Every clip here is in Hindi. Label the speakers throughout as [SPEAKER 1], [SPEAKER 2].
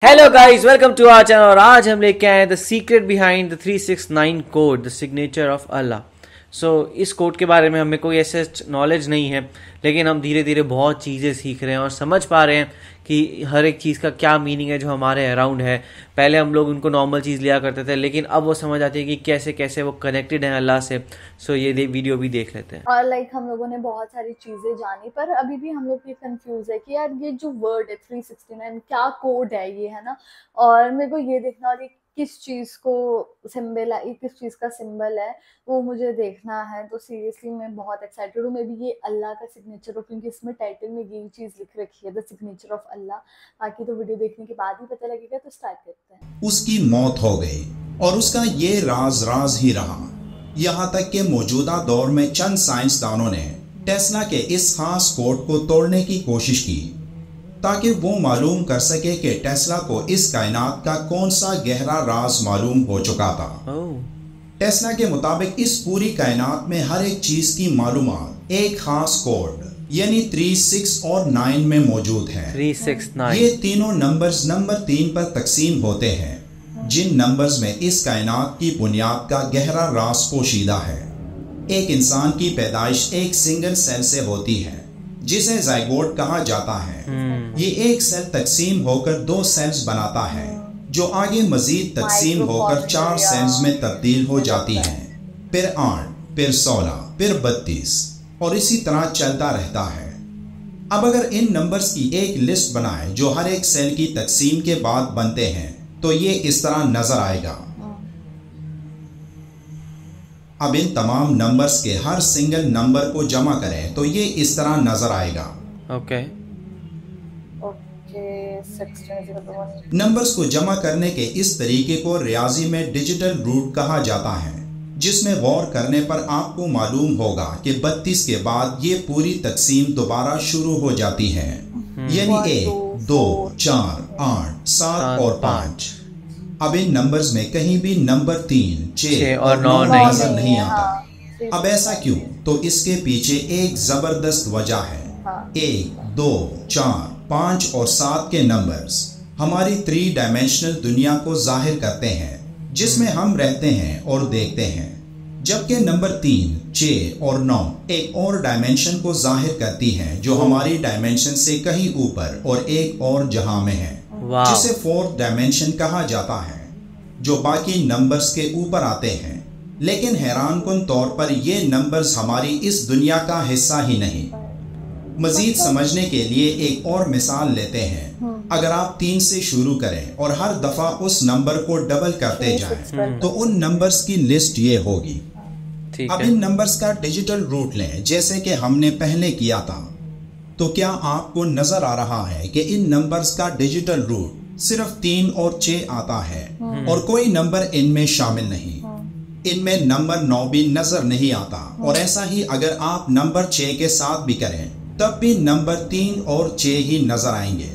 [SPEAKER 1] Hello guys, welcome to our channel. और आज हम लेके आए the secret behind the 369 code, the signature of Allah. So इस कोड के बारे में हमें कोई ऐसे नॉलेज नहीं है, लेकिन हम धीरे धीरे बहुत चीज़ें सीख रहे हैं और समझ पा रहे हैं कि हर एक चीज़ का क्या मीनिंग है जो हमारे अराउंड है। पहले हम लोग उनको नॉर्मल चीज़ लिया करते थे, लेकिन अब वो समझ आती है कि कैसे कैसे वो कनेक्टेड हैं अल्लाह से। सो ये वीडियो भी देख लेते हैं।
[SPEAKER 2] और हम लोगों ने बहुत सारी चीज़ें जानी, पर अभी भी हम लोग ये कंफ्यूज है कि यार ये जो वर्ड है 369 क्या कोड है ये, है ना। और मेरे को ये देखना, और ये किस चीज़ को सिंबल है, ये किस चीज़ का सिंबल है, वो मुझे देखना है। तो सीरियसली मैं बहुत एक्साइटेड हूँ। मे बी ये अल्लाह का सिग्नेचर हो, क्योंकि इसमें टाइटल में यही चीज़ लिख रखी है, द सिग्नेचर ऑफ अल्लाह। बाकी तो वीडियो देखने के बाद ही पता लगेगा। तो स्टार्ट करते हैं।
[SPEAKER 3] उसकी मौत हो गई और उसका ये राज ही रहा, यहाँ तक कि मौजूदा दौर में चंद साइंसदानों ने टेस्ला के इस खास कोड को तोड़ने की कोशिश की ताकि वो मालूम कर सके कि टेस्ला को इस कायनात का कौन सा गहरा राज मालूम हो चुका था। टेस्ला के मुताबिक इस पूरी कायनात में हर एक चीज की मालूमात एक खास कोड यानी 3, 6 और 9 में मौजूद है।
[SPEAKER 1] 3, 6, 9
[SPEAKER 3] ये तीनों नंबर्स नंबर 3 पर तकसीम होते हैं, जिन नंबर्स में इस कायनात की बुनियाद का गहरा राज पोशीदा है। एक इंसान की पैदाइश एक सिंगल सेल से होती है जिसे ज़ाइगोट कहा जाता है। ये एक सेल तकसीम होकर 2 सेल्स बनाता है, जो आगे मजीद तकसीम होकर 4 सेल्स में तब्दील हो जाती हैं, फिर 8, फिर 16, फिर 32 और इसी तरह चलता रहता है। अब अगर इन नंबर्स की एक लिस्ट बनाए जो हर एक सेल की तकसीम के बाद बनते हैं, तो ये इस तरह नजर आएगा। अब इन तमाम नंबर्स के हर सिंगल नंबर को जमा करें तो ये इस तरह नजर आएगा।
[SPEAKER 1] ओके।
[SPEAKER 3] नंबर्स को जमा करने के इस तरीके को रियाजी में डिजिटल रूट कहा जाता है, जिसमें गौर करने पर आपको मालूम होगा कि 32 के बाद ये पूरी तकसीम दोबारा शुरू हो जाती है, यानी 1, 2, 4, 8, 7 और 5। अब इन नंबर्स में कहीं भी नंबर 3, 6 और 9 नजर नहीं आता। अब ऐसा क्यों? तो इसके पीछे एक जबरदस्त वजह है। 1, 2, 4, 5 और 7 के नंबर्स हमारी 3 डायमेंशनल दुनिया को जाहिर करते हैं, जिसमें हम रहते हैं और देखते हैं, जबकि नंबर 3, 6 और 9 एक और डायमेंशन को जाहिर करती हैं, जो हमारी डायमेंशन से कहीं ऊपर और एक और जहां में है, जिसे 4th डायमेंशन कहा जाता है, जो बाकी नंबर्स के ऊपर आते हैं। लेकिन हैरानकुन तौर पर ये नंबर्स हमारी इस दुनिया का हिस्सा ही नहीं। मजीद समझने के लिए एक और मिसाल लेते हैं। अगर आप 3 से शुरू करें और हर दफा उस नंबर को डबल करते जाएं, तो उन नंबर्स की लिस्ट ये होगी। अब इन नंबर्स का डिजिटल रूट लें, जैसे कि हमने पहले किया था। तो क्या आपको नजर आ रहा है कि इन नंबर्स का डिजिटल रूट सिर्फ 3 और 6 आता है और कोई नंबर इनमें शामिल नहीं। इनमें नंबर 9 भी नजर नहीं आता, और ऐसा ही अगर आप नंबर 6 के साथ भी करें तब भी नंबर 3 और 6 ही नजर आएंगे,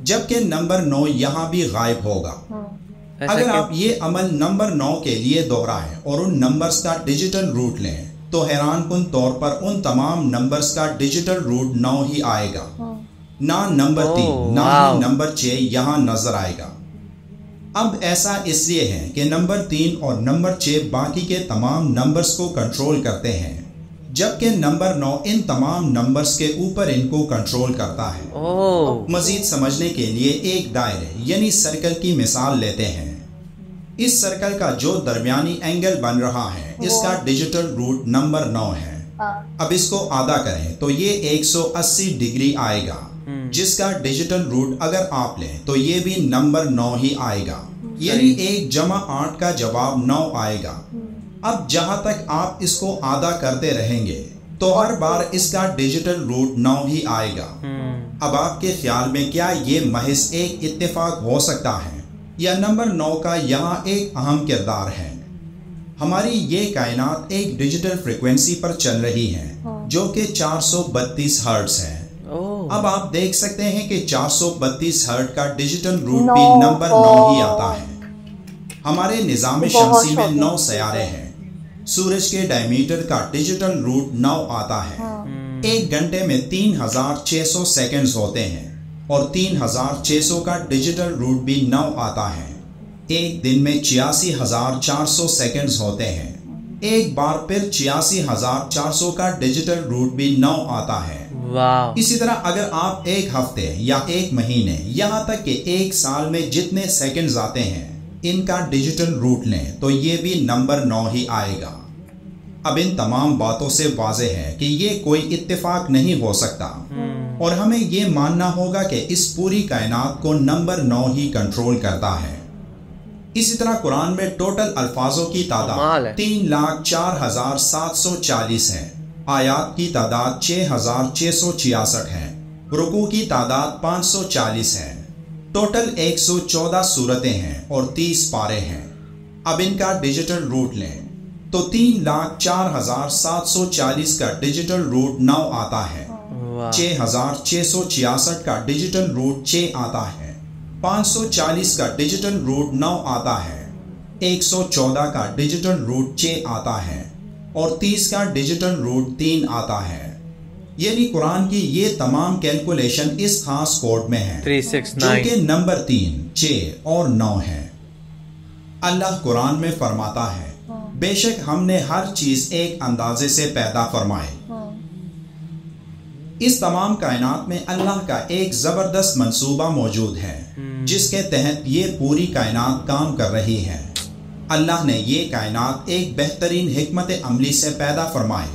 [SPEAKER 3] जबकि नंबर 9 यहाँ भी गायब होगा। अगर आप ये अमल नंबर 9 के लिए दोहराएं और उन नंबर्स का डिजिटल रूट लें, तो हैरानकुन तौर पर उन तमाम नंबर्स का डिजिटल रूट 9 ही आएगा। ना नंबर 3 ना ही नंबर 6 यहाँ नजर आएगा। अब ऐसा इसलिए है कि नंबर 3 और नंबर 6 बाकी के तमाम नंबर्स को कंट्रोल करते हैं, जबकि नंबर 9 इन तमाम नंबर्स के ऊपर इनको कंट्रोल करता है। मजीद समझने के लिए एक दायरे यानी सर्कल की मिसाल लेते हैं। इस सर्कल का जो दरमियानी एंगल बन रहा है, इसका डिजिटल रूट नंबर 9 है। अब इसको आधा करें तो ये 180 डिग्री आएगा, जिसका डिजिटल रूट अगर आप लें तो ये भी नंबर 9 ही आएगा, यानी 1 जमा 8 का जवाब 9 आएगा। अब जहां तक आप इसको आधा करते रहेंगे तो हर बार इसका डिजिटल रूट 9 ही आएगा। अब आपके ख्याल में क्या ये महज एक इत्तेफाक हो सकता है, या नंबर 9 का यहाँ एक अहम किरदार है? हमारी ये कायनात एक डिजिटल फ्रीक्वेंसी पर चल रही है, जो कि 432 हर्ट्ज है। अब आप देख सकते हैं कि 432 हर्ट्ज का डिजिटल रूट भी नंबर 9 ही आता है। हमारे निजाम शमसी में 9 सयारे हैं। सूरज के डायमीटर का डिजिटल रूट 9 आता है। 1 घंटे में 3600 सेकंड्स होते हैं, और 3600 का डिजिटल रूट भी 9 आता है। एक दिन में 86,400 सेकंड्स होते हैं। एक बार फिर 86,400 का डिजिटल रूट भी 9 आता है।
[SPEAKER 1] वाह।
[SPEAKER 3] इसी तरह अगर आप एक हफ्ते या एक महीने यहाँ तक कि एक साल में जितने सेकंड्स आते हैं इनका डिजिटल रूट लें तो ये भी नंबर 9 ही आएगा। अब इन तमाम बातों से वाज़ेह है कि ये कोई इत्तेफाक नहीं हो सकता और हमें ये मानना होगा कि इस पूरी कायनात को नंबर 9 ही कंट्रोल करता है। इसी तरह कुरान में टोटल अल्फाजों की तादाद 3,04,740 है। आयात की तादाद 6,666 है। रुकू की तादाद 540 है। टोटल 114 सूरतें हैं और 30 पारे हैं। अब इनका डिजिटल रूट लें तो 3,04,740 का डिजिटल रूट 9 आता है। 6,666 का डिजिटल रूट 6 आता है। 540 का डिजिटल रूट 9 आता है। 114 का डिजिटल रूट 6 आता है और 30 का डिजिटल रूट 3 आता है। यानी कुरान की ये तमाम कैलकुलेशन इस खास कोड में है
[SPEAKER 1] 369
[SPEAKER 3] जो कि नंबर 3, 6 और 9 है। अल्लाह कुरान में फरमाता है, बेशक हमने हर चीज एक अंदाजे से पैदा फरमाई। इस तमाम कायनात में अल्लाह का एक जबरदस्त मंसूबा मौजूद है जिसके तहत ये पूरी कायनात काम कर रही है। अल्लाह ने ये कायनात एक बेहतरीन हिकमत अमली से पैदा फरमाई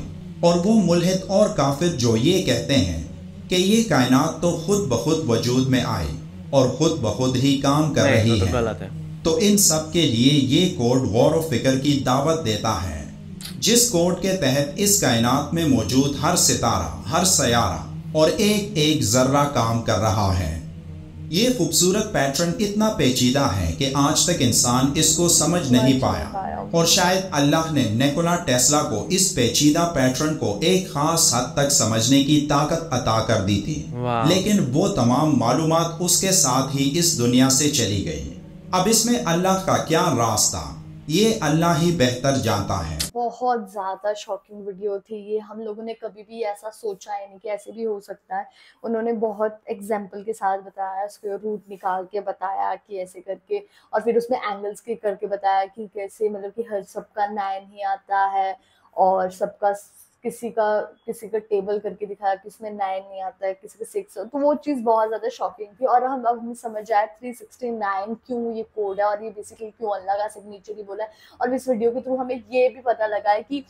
[SPEAKER 3] और वो मुल्हिद और काफिर जो ये कहते हैं कि ये कायनात तो खुद ब खुद वजूद में आई और खुद ब खुद ही काम कर रही है, तो इन सब के लिए ये कोड गौर व फिक्र की दावत देता है, जिस कोड के तहत इस कायनात में मौजूद हर सितारा, हर सयारा और एक एक जर्रा काम कर रहा है। ये खूबसूरत पैटर्न इतना पेचीदा है कि आज तक इंसान इसको समझ नहीं पाया और शायद अल्लाह ने निकोला टेस्ला को इस पेचीदा पैटर्न को एक खास हद तक समझने की ताकत अता कर दी थी, लेकिन वो तमाम मालूमात उसके साथ ही इस दुनिया से चली गई। अब इसमें अल्लाह का क्या राज था ये अल्लाह ही बेहतर जानता है।
[SPEAKER 2] बहुत ज़्यादा शॉकिंग वीडियो थी ये। हम लोगों ने कभी भी ऐसा सोचा है नहीं कि ऐसे भी हो सकता है। उन्होंने बहुत एग्जाम्पल के साथ बताया, उसके रूट निकाल के बताया कि ऐसे करके, और फिर उसमें एंगल्स के करके बताया कि कैसे मतलब कि हर सबका 9 ही आता है और सबका किसी का टेबल करके दिखाया कि इसमें 9 नहीं आता है, किसी का 6। तो वो चीज़ बहुत ज़्यादा शॉकिंग थी और अब हमें समझ आया 369 क्यों ये कोड है और ये बेसिकली क्यों अल्लाह का सिग्नेचर ही बोला है। और इस वीडियो के थ्रू हमें ये भी पता लगा है कि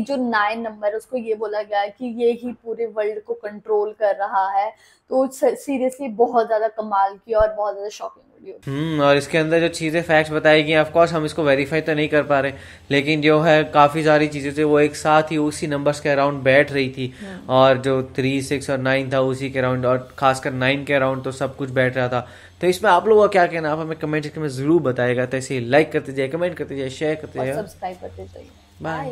[SPEAKER 2] जो 9 नंबर है उसको ये बोला गया है कि ये ही पूरे वर्ल्ड को कंट्रोल कर रहा है। तो सीरियसली बहुत ज़्यादा कमाल की और बहुत ज़्यादा शॉकिंग वीडियो।
[SPEAKER 1] और इसके अंदर जो चीज़ें फैक्ट्स बताई गई, ऑफ कोर्स हम इसको वेरीफाई तो नहीं कर पा रहे, लेकिन जो है काफ़ी सारी चीज़ें थे वो एक साथ ही उसी नंबर्स के अराउंड बैठ रही थी और जो 3, 6 और 9 था उसी के अराउंड, और खासकर 9 के अराउंड तो सब कुछ बैठ रहा था। तो इसमें आप लोगों का क्या कहना, आप हमें कमेंट सेक्शन में ज़रूर बताएगा। तो ऐसे लाइक करते जाइए, कमेंट करते जाइए, शेयर करते जाइए,
[SPEAKER 2] सब्सक्राइब करते जाइए।
[SPEAKER 1] बाय।